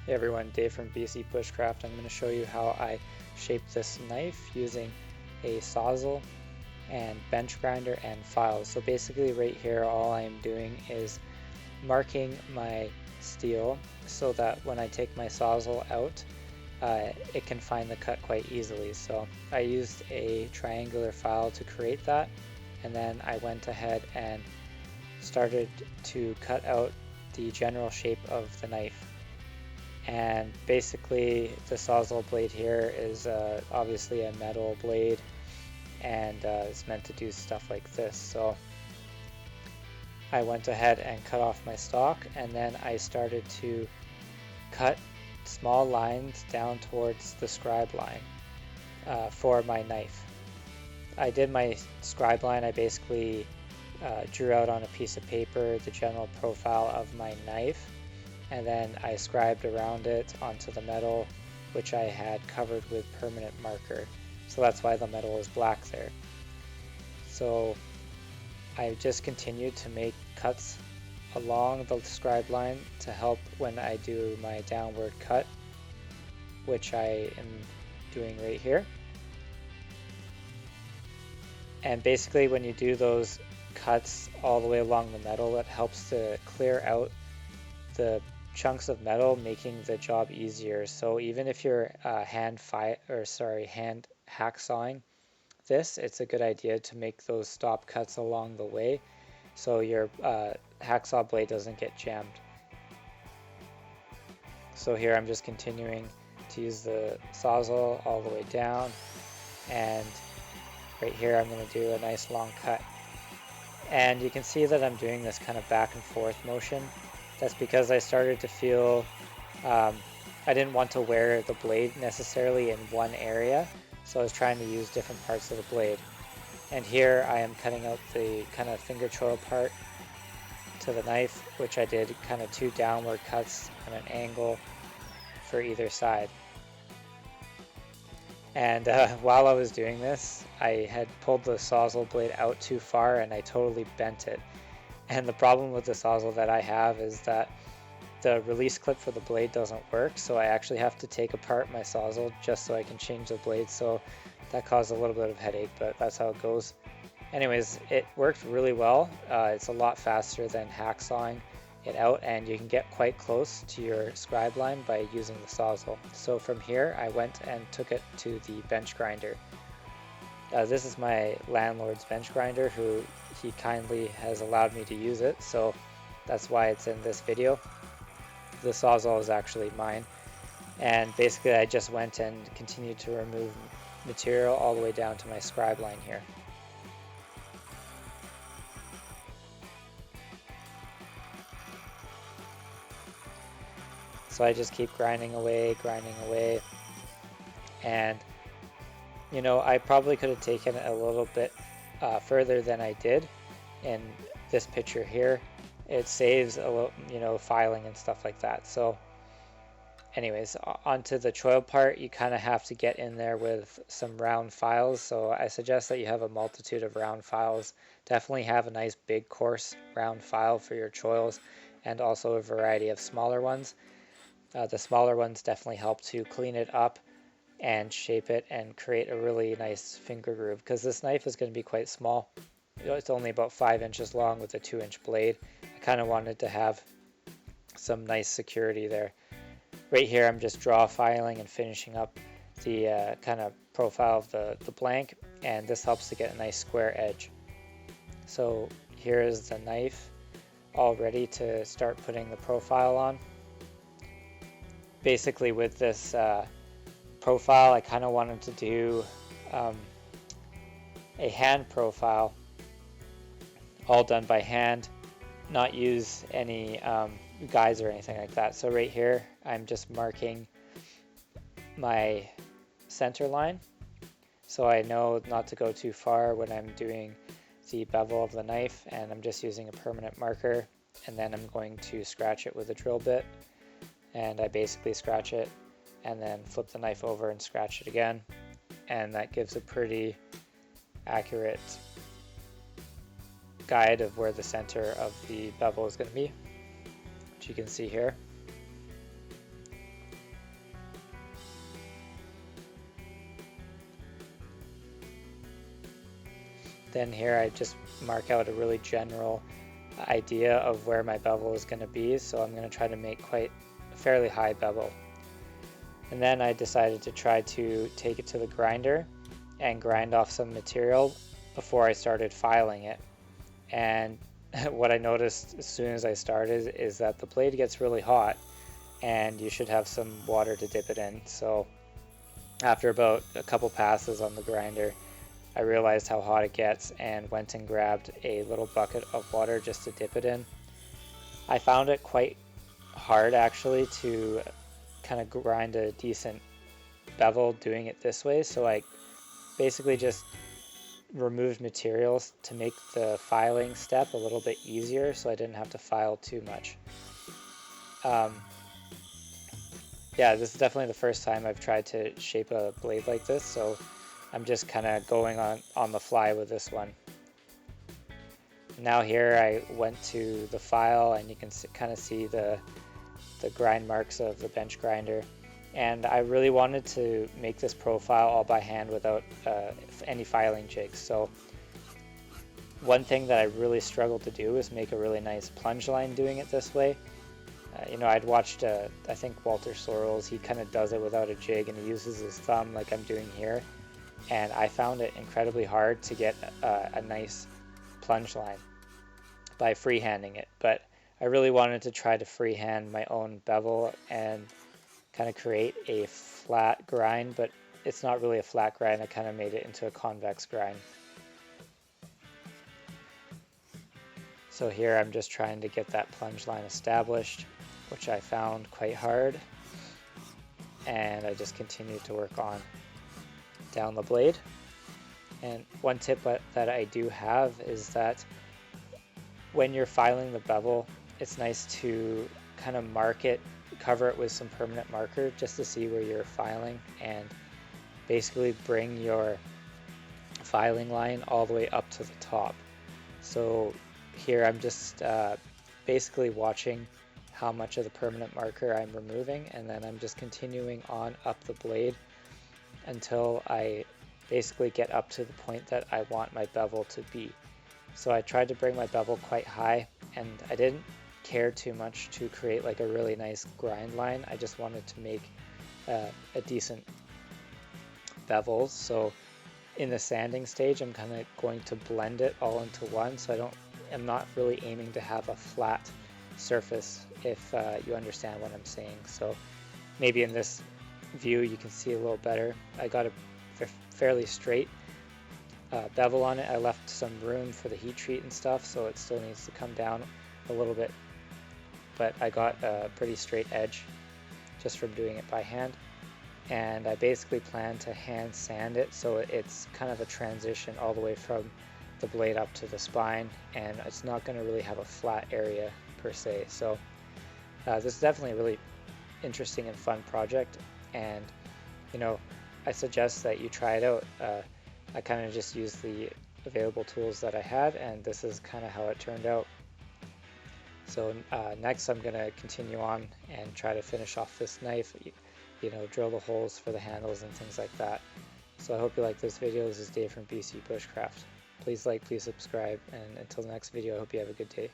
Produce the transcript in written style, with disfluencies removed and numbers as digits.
Hey everyone, Dave from BCBushcraft. I'm going to show you how I shape this knife using a Sawzall and bench grinder and files. So basically right here all I'm doing is marking my steel so that when I take my Sawzall out it can find the cut quite easily. So I used a triangular file to create that, and then I went ahead and started to cut out the general shape of the knife. And basically the Sawzall blade here is obviously a metal blade, and it's meant to do stuff like this. So I went ahead and cut off my stock, and then I started to cut small lines down towards the scribe line for my knife. I did my scribe line, I basically drew out on a piece of paper the general profile of my knife, and then I scribed around it onto the metal, which I had covered with permanent marker. So that's why the metal is black there. So I just continued to make cuts along the scribe line to help when I do my downward cut, which I am doing right here. And basically when you do those cuts all the way along the metal, it helps to clear out the chunks of metal, making the job easier. So even if you're hand hacksawing this, it's a good idea to make those stop cuts along the way so your hacksaw blade doesn't get jammed. So here I'm just continuing to use the Sawzall all the way down, and right here I'm going to do a nice long cut. And you can see that I'm doing this kind of back and forth motion. That's because I started to feel I didn't want to wear the blade necessarily in one area, so I was trying to use different parts of the blade. And here I am cutting out the kind of finger choil part to the knife, which I did kind of 2 downward cuts on an angle for either side. And while I was doing this, I had pulled the Sawzall blade out too far and I totally bent it. And the problem with the Sawzall that I have is that the release clip for the blade doesn't work, so I actually have to take apart my Sawzall just so I can change the blade. So that caused a little bit of headache, but that's how it goes. Anyways, it worked really well. It's a lot faster than hacksawing it out, and you can get quite close to your scribe line by using the Sawzall. So from here I went and took it to the bench grinder. This is my landlord's bench grinder, who he kindly has allowed me to use it, so that's why it's in this video. The Sawzall is actually mine, and basically I just went and continued to remove material all the way down to my scribe line here. So I just keep grinding away, and you know, I probably could have taken it a little bit further than I did in this picture here. It saves a little, you know, filing and stuff like that. So anyways, onto the choil part, you kind of have to get in there with some round files. So I suggest that you have a multitude of round files. Definitely have a nice big coarse round file for your choils, and also a variety of smaller ones. The smaller ones definitely help to clean it up and shape it and create a really nice finger groove, because this knife is going to be quite small. It's only about 5 inches long with a 2-inch blade. I kind of wanted to have some nice security there. Right here I'm just draw filing and finishing up the kind of profile of the blank, and this helps to get a nice square edge. So here is the knife all ready to start putting the profile on. Basically with this profile, I kind of wanted to do a hand profile, all done by hand, not use any guides or anything like that. So right here I'm just marking my center line, so I know not to go too far when I'm doing the bevel of the knife, and I'm just using a permanent marker, and then I'm going to scratch it with a drill bit, and I basically scratch it and then flip the knife over and scratch it again, and that gives a pretty accurate guide of where the center of the bevel is going to be, which you can see here. Then here I just mark out a really general idea of where my bevel is going to be, so I'm going to try to make quite a fairly high bevel. And then I decided to try to take it to the grinder and grind off some material before I started filing it. And what I noticed as soon as I started is that the blade gets really hot and you should have some water to dip it in. So after about a couple passes on the grinder, I realized how hot it gets and went and grabbed a little bucket of water just to dip it in. I found it quite hard actually to kind of grind a decent bevel doing it this way, so I basically just removed materials to make the filing step a little bit easier so I didn't have to file too much. Yeah, this is definitely the first time I've tried to shape a blade like this, so I'm just kind of going on the fly with this one. Now here I went to the file and you can kind of see the grind marks of the bench grinder, and I really wanted to make this profile all by hand without any filing jigs. So one thing that I really struggled to do is make a really nice plunge line doing it this way. You know, I'd watched I think Walter Sorrells, he kind of does it without a jig and he uses his thumb like I'm doing here, and I found it incredibly hard to get a nice plunge line by freehanding it. But I really wanted to try to freehand my own bevel and kind of create a flat grind, but it's not really a flat grind. I kind of made it into a convex grind. So here I'm just trying to get that plunge line established, which I found quite hard, and I just continued to work on down the blade. And one tip that I do have is that when you're filing the bevel, it's nice to kind of mark it, cover it with some permanent marker just to see where you're filing, and basically bring your filing line all the way up to the top. So here I'm just basically watching how much of the permanent marker I'm removing, and then I'm just continuing on up the blade until I basically get up to the point that I want my bevel to be. So I tried to bring my bevel quite high, and I didn't care too much to create like a really nice grind line. I just wanted to make a decent bevel. So in the sanding stage, I'm kind of going to blend it all into one, so I'm not really aiming to have a flat surface, if you understand what I'm saying. So maybe in this view you can see a little better. I got a fairly straight bevel on it. I left some room for the heat treat and stuff, so it still needs to come down a little bit, but I got a pretty straight edge just from doing it by hand. And I basically plan to hand sand it so it's kind of a transition all the way from the blade up to the spine, and it's not going to really have a flat area per se. So this is definitely a really interesting and fun project, and you know, I suggest that you try it out. I kind of just used the available tools that I had, and this is kind of how it turned out. So next I'm going to continue on and try to finish off this knife, you know, drill the holes for the handles and things like that. So I hope you like this video. This is Dave from BC Bushcraft. Please like, please subscribe, and until the next video, I hope you have a good day.